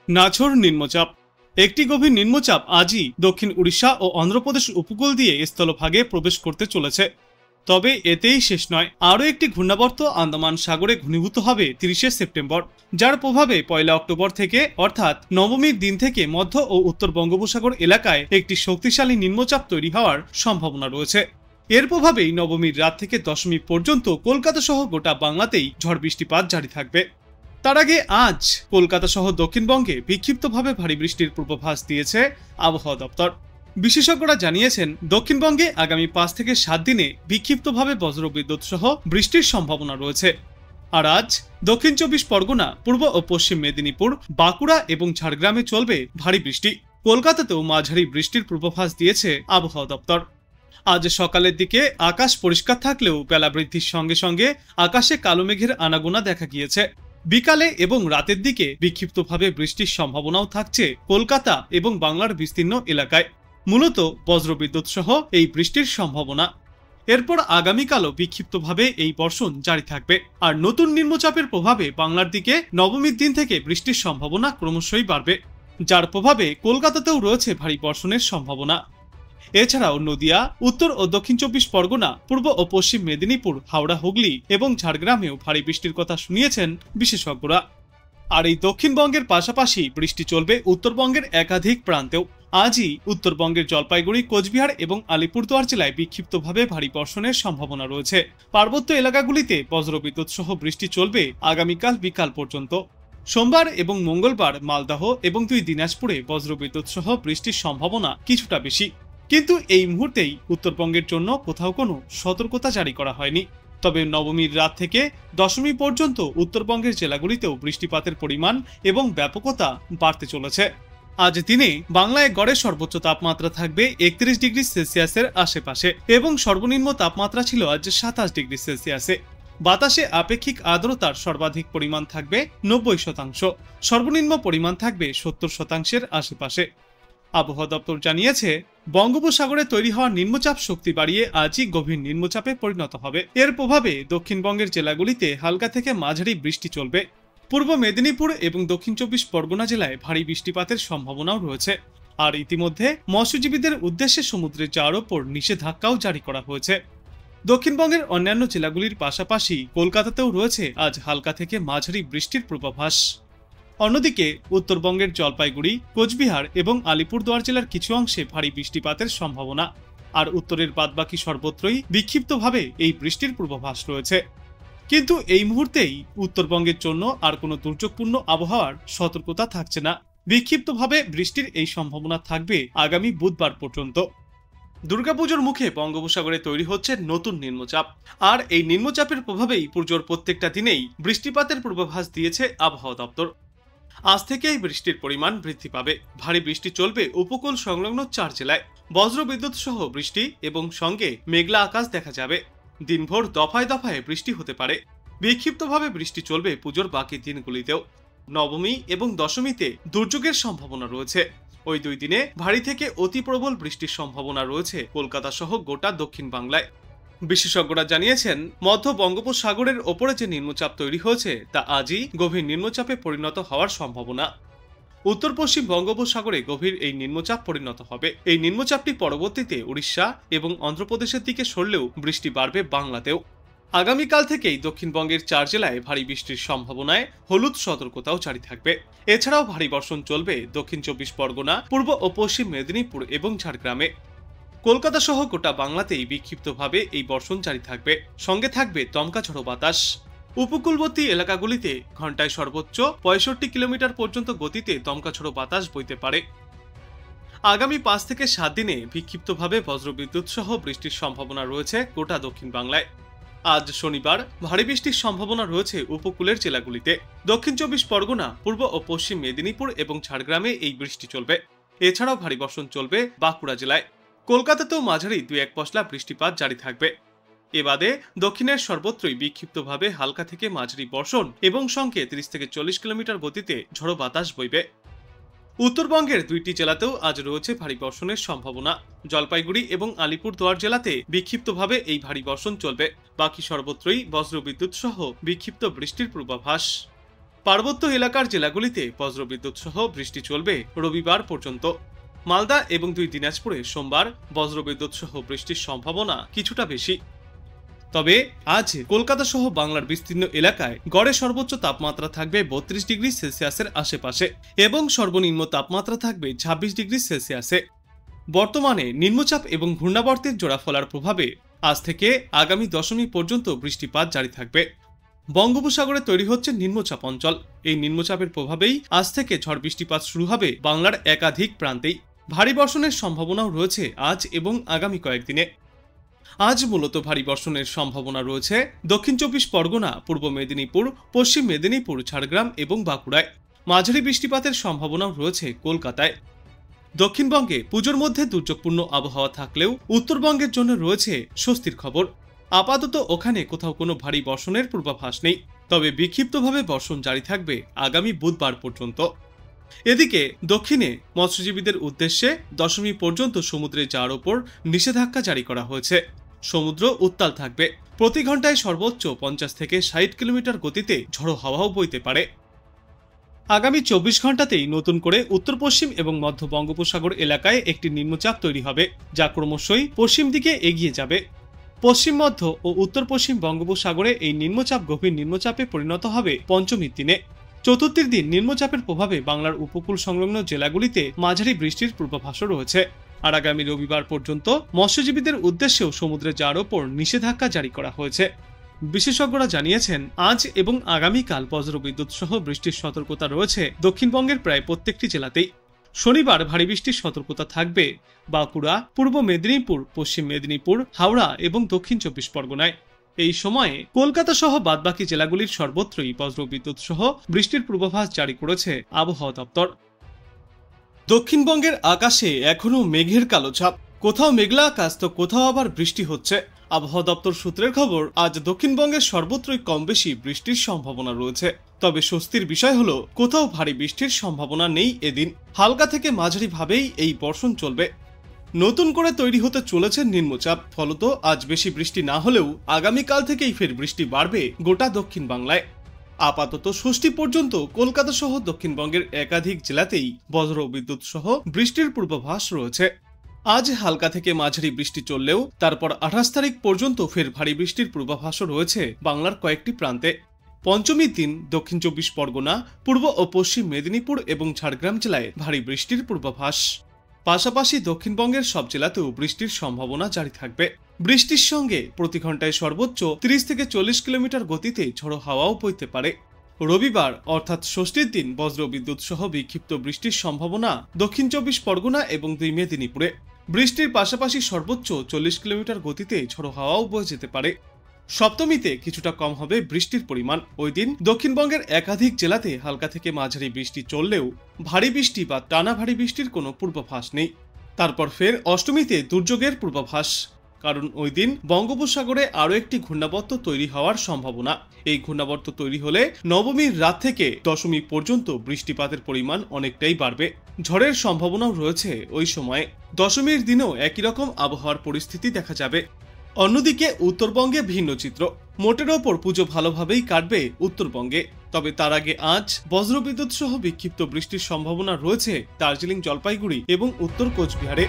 নাছর নিম্নচাপ। একটি গভীর নিম্নচাপ আজই দক্ষিণ উড়িষ্যা ও অন্ধ্রপ্রদেশ উপকূল দিয়ে স্থলভাগে প্রবেশ করতে চলেছে। তবে এতেই শেষ নয়, আরও একটি ঘূর্ণাবর্ত আন্দামান সাগরে ঘনীভূত হবে 30শে সেপ্টেম্বর, যার প্রভাবে 1 অক্টোবর থেকে অর্থাৎ নবমীর দিন থেকে মধ্য ও উত্তর বঙ্গোপসাগর এলাকায় একটি শক্তিশালী নিম্নচাপ তৈরি হওয়ার সম্ভাবনা রয়েছে। এর প্রভাবেই নবমীর রাত থেকে দশমী পর্যন্ত কলকাতা সহ গোটা বাংলাতেই ঝড় বৃষ্টিপাত জারি থাকবে। তার আগে আজ কলকাতা সহ দক্ষিণবঙ্গে বিক্ষিপ্তভাবে ভারী বৃষ্টির পূর্বাভাস দিয়েছে আবহাওয়া দপ্তর। বিশেষজ্ঞরা জানিয়েছেন, দক্ষিণবঙ্গে আগামী 5 থেকে 7 দিনে বিক্ষিপ্তভাবে বজ্রবিদ্যুৎ সহ বৃষ্টির সম্ভাবনা রয়েছে। আর আজ দক্ষিণ 24 পরগনা, পূর্ব ও পশ্চিম মেদিনীপুর, বাঁকুড়া এবং ঝাড়গ্রামে চলবে ভারী বৃষ্টি। কলকাতাতেও মাঝারি বৃষ্টির পূর্বাভাস দিয়েছে আবহাওয়া দপ্তর। আজ সকালের দিকে আকাশ পরিষ্কার থাকলেও বেলা বৃদ্ধির সঙ্গে সঙ্গে আকাশে কালো মেঘের আনাগোনা দেখা গিয়েছে। বিকালে এবং রাতের দিকে বিক্ষিপ্তভাবে বৃষ্টির সম্ভাবনাও থাকছে কলকাতা এবং বাংলার বিস্তীর্ণ এলাকায়। মূলত বজ্রবিদ্যুৎ সহ এই বৃষ্টির সম্ভাবনা। এরপর আগামীকালও বিক্ষিপ্তভাবে এই বর্ষণ জারি থাকবে। আর নতুন নিম্নচাপের প্রভাবে বাংলার দিকে নবমীর দিন থেকে বৃষ্টির সম্ভাবনা ক্রমশই বাড়বে, যার প্রভাবে কলকাতাতেও রয়েছে ভারী বর্ষণের সম্ভাবনা। এছাড়াও নদিয়া, উত্তর ও দক্ষিণ 24 পরগনা, পূর্ব ও পশ্চিম মেদিনীপুর, হাওড়া, হুগলি এবং ঝাড়গ্রামেও ভারী বৃষ্টির কথা শুনিয়েছেন বিশেষজ্ঞরা। আর এই দক্ষিণবঙ্গের পাশাপাশি বৃষ্টি চলবে উত্তরবঙ্গের একাধিক প্রান্তেও। আজই উত্তরবঙ্গের জলপাইগুড়ি, কোচবিহার এবং আলিপুরদুয়ার জেলায় বিক্ষিপ্তভাবে ভারী বর্ষণের সম্ভাবনা রয়েছে। পার্বত্য এলাকাগুলিতে বজ্রবিদ্যুৎ সহ বৃষ্টি চলবে আগামীকাল বিকাল পর্যন্ত। সোমবার এবং মঙ্গলবার মালদহ এবং 2 দিনাজপুরে বজ্রবিদ্যুৎ সহ বৃষ্টির সম্ভাবনা কিছুটা বেশি। কিন্তু এই মুহূর্তেই উত্তরবঙ্গের জন্য কোথাও কোনো সতর্কতা জারি করা হয়নি। তবে নবমীর রাত থেকে দশমী পর্যন্ত উত্তরবঙ্গের জেলাগুলিতেও বৃষ্টিপাতের পরিমাণ এবং ব্যাপকতা বাড়তে চলেছে। আজ দিনে বাংলায় গড়ে সর্বোচ্চ তাপমাত্রা থাকবে 31 ডিগ্রি সেলসিয়াসের আশেপাশে এবং সর্বনিম্ন তাপমাত্রা ছিল আজ 27 ডিগ্রি সেলসিয়াসে। বাতাসে আপেক্ষিক আর্দ্রতার সর্বাধিক পরিমাণ থাকবে 90%, সর্বনিম্ন পরিমাণ থাকবে 70%-এর আশেপাশে। আবহাওয়া দপ্তর জানিয়েছে, বঙ্গোপসাগরে তৈরি হওয়া নিম্নচাপ শক্তি বাড়িয়ে আজই গভীর নিম্নচাপে পরিণত হবে। এর প্রভাবে দক্ষিণবঙ্গের জেলাগুলিতে হালকা থেকে মাঝারি বৃষ্টি চলবে। পূর্ব মেদিনীপুর এবং দক্ষিণ 24 পরগনা জেলায় ভারী বৃষ্টিপাতের সম্ভাবনাও রয়েছে। আর ইতিমধ্যে মৎস্যজীবীদের উদ্দেশ্যে সমুদ্রে যাওয়ার ওপর নিষেধাজ্ঞাও জারি করা হয়েছে। দক্ষিণবঙ্গের অন্যান্য জেলাগুলির পাশাপাশি কলকাতাতেও রয়েছে আজ হালকা থেকে মাঝারি বৃষ্টির পূর্বাভাস। অন্যদিকে উত্তরবঙ্গের জলপাইগুড়ি, কোচবিহার এবং আলিপুরদুয়ার জেলার কিছু অংশে ভারী বৃষ্টিপাতের সম্ভাবনা। আর উত্তরের বাদবাকি সর্বত্রই বিক্ষিপ্তভাবে এই বৃষ্টির পূর্বাভাস রয়েছে। কিন্তু এই মুহূর্তেই উত্তরবঙ্গের জন্য আর কোনো দুর্যোগপূর্ণ আবহাওয়ার সতর্কতা থাকছে না। বিক্ষিপ্তভাবে বৃষ্টির এই সম্ভাবনা থাকবে আগামী বুধবার পর্যন্ত। দুর্গাপুজোর মুখে বঙ্গোপসাগরে তৈরি হচ্ছে নতুন নিম্নচাপ। আর এই নিম্নচাপের প্রভাবেই পুজোর প্রত্যেকটা দিনেই বৃষ্টিপাতের পূর্বাভাস দিয়েছে আবহাওয়া দপ্তর। আজ থেকেই বৃষ্টির পরিমাণ বৃদ্ধি পাবে। ভারী বৃষ্টি চলবে উপকূল সংলগ্ন 4 জেলায়। বজ্রবিদ্যুৎ সহ বৃষ্টি এবং সঙ্গে মেঘলা আকাশ দেখা যাবে। দিনভর দফায় দফায় বৃষ্টি হতে পারে। বিক্ষিপ্তভাবে বৃষ্টি চলবে পুজোর বাকি দিনগুলিতেও। নবমী এবং দশমীতে দুর্যোগের সম্ভাবনা রয়েছে। ওই 2 দিনে ভারী থেকে অতি প্রবল বৃষ্টির সম্ভাবনা রয়েছে কলকাতা সহ গোটা দক্ষিণ বাংলায়। বিশেষজ্ঞরা জানিয়েছেন, মধ্য বঙ্গোপসাগরের ওপরে যে নিম্নচাপ তৈরি হয়েছে তা আজই গভীর নিম্নচাপে পরিণত হওয়ার সম্ভাবনা। উত্তর পশ্চিম বঙ্গোপসাগরে গভীর এই নিম্নচাপ পরিণত হবে। এই নিম্নচাপটি পরবর্তীতে উড়িষ্যা এবং অন্ধ্রপ্রদেশের দিকে সরলেও বৃষ্টি বাড়বে বাংলাতেও। আগামীকাল থেকেই দক্ষিণবঙ্গের 4 জেলায় ভারী বৃষ্টির সম্ভাবনায় হলুদ সতর্কতাও জারি থাকবে। এছাড়াও ভারী বর্ষণ চলবে দক্ষিণ 24 পরগনা, পূর্ব ও পশ্চিম মেদিনীপুর এবং ঝাড়গ্রামে। কলকাতা সহ গোটা বাংলাতেই বিক্ষিপ্তভাবে এই বর্ষণ জারি থাকবে। সঙ্গে থাকবে দমকা ঝড়ো বাতাস। উপকূলবর্তী এলাকাগুলিতে ঘন্টায় সর্বোচ্চ 65 কিলোমিটার পর্যন্ত গতিতে দমকা ঝড়ো বাতাস বইতে পারে। আগামী 5 থেকে 7 দিনে বিক্ষিপ্তভাবে বজ্রবিদ্যুৎ সহ বৃষ্টির সম্ভাবনা রয়েছে গোটা দক্ষিণ বাংলায়। আজ শনিবার ভারী বৃষ্টির সম্ভাবনা রয়েছে উপকূলের জেলাগুলিতে। দক্ষিণ 24 পরগনা, পূর্ব ও পশ্চিম মেদিনীপুর এবং ঝাড়গ্রামে এই বৃষ্টি চলবে। এছাড়াও ভারী বর্ষণ চলবে বাঁকুড়া জেলায়। কলকাতাতেও মাঝারি 2-1 পশলা বৃষ্টিপাত জারি থাকবে। এবাদে দক্ষিণের সর্বত্রই বিক্ষিপ্তভাবে হালকা থেকে মাঝারি বর্ষণ এবং সঙ্গে 30 থেকে 40 কিলোমিটার গতিতে ঝড়ো বাতাস বইবে। উত্তরবঙ্গের 2টি জেলাতেও আজ রয়েছে ভারী বর্ষণের সম্ভাবনা। জলপাইগুড়ি এবং আলিপুরদুয়ার জেলাতে বিক্ষিপ্তভাবে এই ভারী বর্ষণ চলবে। বাকি সর্বত্রই বজ্রবিদ্যুৎ সহ বিক্ষিপ্ত বৃষ্টির পূর্বাভাস। পার্বত্য এলাকার জেলাগুলিতে বজ্রবিদ্যুৎ সহ বৃষ্টি চলবে রবিবার পর্যন্ত। মালদা এবং 2 দিনাজপুরে সোমবার বজ্রবিদ্যুৎ সহ বৃষ্টির সম্ভাবনা কিছুটা বেশি। তবে আজ কলকাতা সহ বাংলার বিস্তীর্ণ এলাকায় গড়ে সর্বোচ্চ তাপমাত্রা থাকবে 32 ডিগ্রি সেলসিয়াসের আশেপাশে এবং সর্বনিম্ন তাপমাত্রা থাকবে 26 ডিগ্রি সেলসিয়াসে। বর্তমানে নিম্নচাপ এবং ঘূর্ণাবর্তের জোড়া ফলার প্রভাবে আজ থেকে আগামী 10ই পর্যন্ত বৃষ্টিপাত জারি থাকবে। বঙ্গোপসাগরে তৈরি হচ্ছে নিম্নচাপ অঞ্চল। এই নিম্নচাপের প্রভাবেই আজ থেকে ঝড় বৃষ্টিপাত শুরু হবে বাংলার একাধিক প্রান্তেই। ভারী বর্ষণের সম্ভাবনাও রয়েছে আজ এবং আগামী কয়েকদিনে। আজ মূলত ভারী বর্ষণের সম্ভাবনা রয়েছে দক্ষিণ 24 পরগনা, পূর্ব মেদিনীপুর, পশ্চিম মেদিনীপুর, ঝাড়গ্রাম এবং বাঁকুড়ায়। মাঝারি বৃষ্টিপাতের সম্ভাবনাও রয়েছে কলকাতায়। দক্ষিণবঙ্গে পুজোর মধ্যে দুর্যোগপূর্ণ আবহাওয়া থাকলেও উত্তরবঙ্গের জন্য রয়েছে স্বস্তির খবর। আপাতত ওখানে কোথাও কোনো ভারী বর্ষণের পূর্বাভাস নেই, তবে বিক্ষিপ্তভাবে বর্ষণ জারি থাকবে আগামী বুধবার পর্যন্ত। এদিকে দক্ষিণে মৎস্যজীবীদের উদ্দেশ্যে 10ই পর্যন্ত সমুদ্রে যাওয়ার ওপর নিষেধাজ্ঞা জারি করা হয়েছে। সমুদ্র উত্তাল থাকবে। প্রতি ঘন্টায় সর্বোচ্চ 50 থেকে 60 কিলোমিটার গতিতে ঝড়ো হাওয়াও বইতে পারে। আগামী 24 ঘন্টাতেই নতুন করে উত্তর পশ্চিম এবং মধ্য বঙ্গোপসাগর এলাকায় একটি নিম্নচাপ তৈরি হবে, যা ক্রমশই পশ্চিম দিকে এগিয়ে যাবে। পশ্চিম মধ্য ও উত্তর পশ্চিম বঙ্গোপসাগরে এই নিম্নচাপ গভীর নিম্নচাপে পরিণত হবে পঞ্চমীর দিনে। চতুর্থীর দিন নিম্নচাপের প্রভাবে বাংলার উপকূল সংলগ্ন জেলাগুলিতে মাঝারি বৃষ্টির পূর্বাভাসও রয়েছে। আর আগামী রবিবার পর্যন্ত মৎস্যজীবীদের উদ্দেশ্যেও সমুদ্রে যাওয়ার ওপর নিষেধাজ্ঞা জারি করা হয়েছে। বিশেষজ্ঞরা জানিয়েছেন, আজ এবং আগামীকাল বজ্রবিদ্যুৎ সহ বৃষ্টির সতর্কতা রয়েছে দক্ষিণবঙ্গের প্রায় প্রত্যেকটি জেলাতেই। শনিবার ভারী বৃষ্টির সতর্কতা থাকবে বাঁকুড়া, পূর্ব মেদিনীপুর, পশ্চিম মেদিনীপুর, হাওড়া এবং দক্ষিণ 24 পরগনায়। এই সময়ে কলকাতা সহ বাদবাকি জেলাগুলির সর্বত্রই বজ্রবিদ্যুৎ সহ বৃষ্টির পূর্বাভাস জারি করেছে আবহাওয়া দপ্তর। দক্ষিণবঙ্গের আকাশে এখনো মেঘের কালো ছাপ। কোথাও মেঘলা আকাশ তো কোথাও আবার বৃষ্টি হচ্ছে। আবহাওয়া দপ্তর সূত্রের খবর, আজ দক্ষিণবঙ্গের সর্বত্রই কম বেশি বৃষ্টির সম্ভাবনা রয়েছে। তবে স্বস্তির বিষয় হলো কোথাও ভারী বৃষ্টির সম্ভাবনা নেই এদিন। হালকা থেকে মাঝারি ভাবেই এই বর্ষণ চলবে। নতুন করে তৈরি হতে চলেছে নিম্নচাপ, ফলত আজ বেশি বৃষ্টি না হলেও আগামীকাল থেকেই ফের বৃষ্টি বাড়বে গোটা দক্ষিণ বাংলায়। আপাতত ষষ্ঠী পর্যন্ত কলকাতা সহ দক্ষিণবঙ্গের একাধিক জেলাতেই বজ্রবিদ্যুৎ সহ বৃষ্টির পূর্বাভাস রয়েছে। আজ হালকা থেকে মাঝারি বৃষ্টি চললেও তারপর 28 তারিখ পর্যন্ত ফের ভারী বৃষ্টির পূর্বাভাসও রয়েছে বাংলার কয়েকটি প্রান্তে। পঞ্চমীর দিন দক্ষিণ 24 পরগনা, পূর্ব ও পশ্চিম মেদিনীপুর এবং ঝাড়গ্রাম জেলায় ভারী বৃষ্টির পূর্বাভাস। পাশাপাশি দক্ষিণবঙ্গের সব জেলাতেও বৃষ্টির সম্ভাবনা জারি থাকবে। বৃষ্টির সঙ্গে প্রতি ঘন্টায় সর্বোচ্চ 30 থেকে 40 কিলোমিটার গতিতে ঝড়ো হাওয়াও বইতে পারে। রবিবার অর্থাৎ ষষ্ঠীর দিন বজ্রবিদ্যুৎ সহ বিক্ষিপ্ত বৃষ্টির সম্ভাবনা দক্ষিণ 24 পরগনা এবং 2 মেদিনীপুরে। বৃষ্টির পাশাপাশি সর্বোচ্চ 40 কিলোমিটার গতিতে ঝড়ো হাওয়াও বয়ে যেতে পারে। সপ্তমীতে কিছুটা কম হবে বৃষ্টির পরিমাণ। ওই দিন দক্ষিণবঙ্গের একাধিক জেলাতে হালকা থেকে মাঝারি বৃষ্টি চললেও ভারী বৃষ্টি বা টানা ভারী বৃষ্টির কোনো পূর্বাভাস নেই। তারপর ফের অষ্টমীতে দুর্যোগের পূর্বাভাস, কারণ ওই দিন বঙ্গোপসাগরে আরও একটি ঘূর্ণাবর্ত তৈরি হওয়ার সম্ভাবনা। এই ঘূর্ণাবর্ত তৈরি হলে নবমীর রাত থেকে দশমী পর্যন্ত বৃষ্টিপাতের পরিমাণ অনেকটাই বাড়বে। ঝড়ের সম্ভাবনাও রয়েছে ওই সময়ে। দশমীর দিনেও একই রকম আবহাওয়ার পরিস্থিতি দেখা যাবে। অন্যদিকে উত্তরবঙ্গে ভিন্ন চিত্র। মোটের ওপর পুজো ভালোভাবেই কাটবে উত্তরবঙ্গে। তবে তার আগে আজ বজ্রবিদ্যুৎ সহ বিক্ষিপ্ত বৃষ্টির সম্ভাবনা রয়েছে দার্জিলিং, জলপাইগুড়ি এবং উত্তর কোচবিহারে।